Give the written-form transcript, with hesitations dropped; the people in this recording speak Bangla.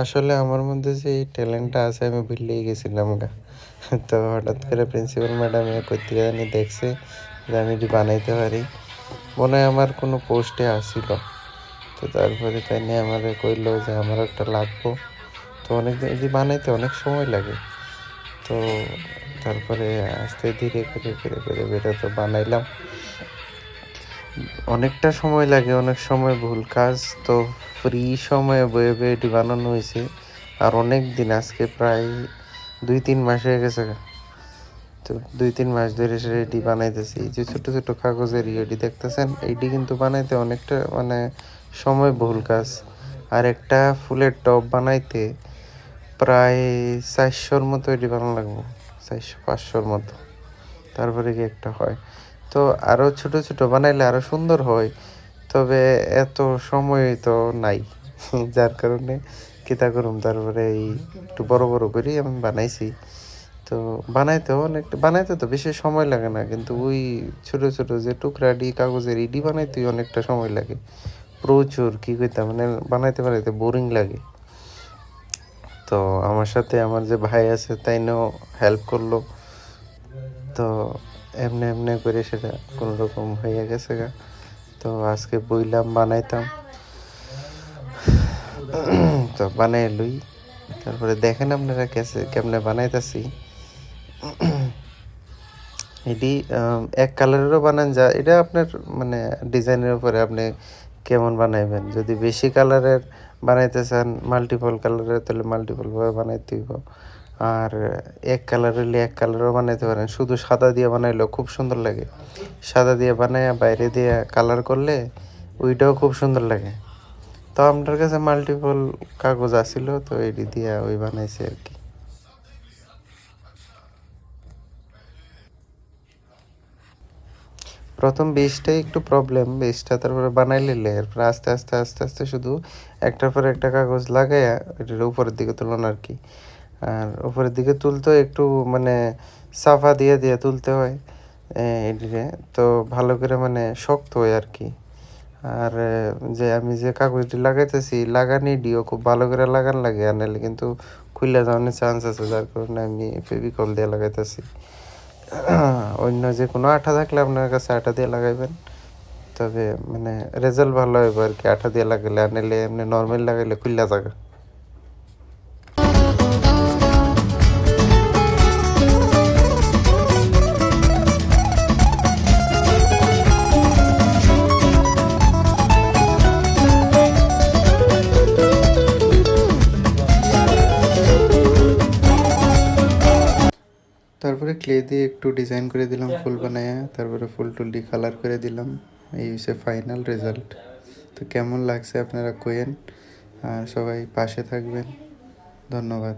আসলে আমার মধ্যে যে এই ট্যালেন্টটা আছে আমি ভুলেই গেছিলাম গা। তো হঠাৎ করে প্রিন্সিপাল ম্যাডাম কোত্থেকে জানি দেখছে যে আমি এটি বানাইতে পারি। মনে হয় আমার কোনো পোস্টে আসছিল। তো তারপরে তাই নিয়ে আমারে কইলো যে আমার একটা লাগবো। তো অনেকদিন এটি বানাইতে অনেক সময় লাগে। তো তারপরে আস্তে ধীরে করে তো বানাইলাম। অনেকটা সময় লাগে, অনেক সময় ভুল কাজ। তো ফ্রি সময়ে বয়ে বয়ে এটি বানানো হয়েছে। আর অনেক দিন, আজকে প্রায় 2-3 মাস হয়ে গেছে গা। তো 2-3 মাস ধরে এটি বানাইতেছি। এই যে ছোট ছোট কাগজের ইয়েটি দেখতেছেন, এইটি কিন্তু বানাইতে অনেকটা মানে সময় বহুল কাজ। আর একটা ফুলের টব বানাইতে প্রায় 400-র মতো এটি বানানো লাগবে, 400-500-র মতো, তারপরে কি একটা হয়। তো আরও ছোট ছোট বানাইলে আরও সুন্দর হয়, তবে এত সময় তো নাই। যার কারণে কিতা করুম, তারপরে এই একটু বড় বড় করেই আমি বানাইছি। তো বানাইতে তো বেশি সময় লাগে না, কিন্তু ওই ছোট ছোট যে টুকরাটি কাগজের ইডি বানাইতে অনেকটা সময় লাগে প্রচুর। কি কইতাম মানে বানাইতে বানাইতে বোরিং লাগে। তো আমার সাথে আমার যে ভাই আছে তাইনও হেল্প করলো। তো এমনি এমনি করে সেটা কোনো রকম হয়ে গেছে গা। তো আজকে বইলাম বানাইতাম, তো বানাই লই। তারপরে দেখেন আপনারা কেমনে বানাইতাছি। এটি এক কালারেরও বানান যায়, এটা আপনার মানে ডিজাইনের উপরে আপনি কেমন বানাইবেন। যদি বেশি কালারের বানাইতে চান, মাল্টিপল কালারের, তাহলে মাল্টিপল ভাবে বানাইতে হইব। আর এক কালার হলে এক কালারও বানাইতে পারেন, শুধু সাদা দিয়ে বানাইলেও খুব সুন্দর লাগে। সাদা দিয়ে বানাইয়া বাইরে দিয়ে কালার করলে ওইটাও খুব সুন্দর লাগে। তো আপনার কাছে মাল্টিপল কাগজ আসিল, তো এটি দিয়ে ওই বানাইছে আর কি। প্রথম বেসটাই একটু প্রবলেম, বেসটা তারপরে বানাই নিলে এরপরে আস্তে আস্তে আস্তে আস্তে শুধু একটার পর একটা কাগজ লাগাইয়া এটার উপরের দিকে তুলনা আর কি। আর উপরের দিকে তুলতেও একটু মানে সাফা দিয়ে দিয়ে তুলতে হয় এটিরে। তো ভালো করে মানে শক্ত হয় আর কি। আর যে আমি যে কাগজটি লাগাইতেছি, লাগানিটিও খুব ভালো করে লাগান লাগে, আর নাহলে কিন্তু খুলে যাওয়ার চান্স আছে। যার কারণে আমি ফেভিকল দিয়ে লাগাইতেছি। অন্য যে কোনো আঠা থাকলে আপনার কাছে আঠা দিয়ে লাগাইবেন, তবে মানে রেজাল্ট ভালো হবে আর কি আঠা দিয়ে লাগাইলে। আর নাহলে এমনি নর্মাল লাগাইলে খুললা যাবে। তারপরে ক্লে দিয়ে একটু ডিজাইন করে দিলাম ফুল বানায়া, তারপরে ফুল টুল দিয়ে কালার করে দিলাম। এই হচ্ছে ফাইনাল রেজাল্ট। তো কেমন লাগছে আপনারা কইেন, আর সবাই পাশে থাকবেন। ধন্যবাদ।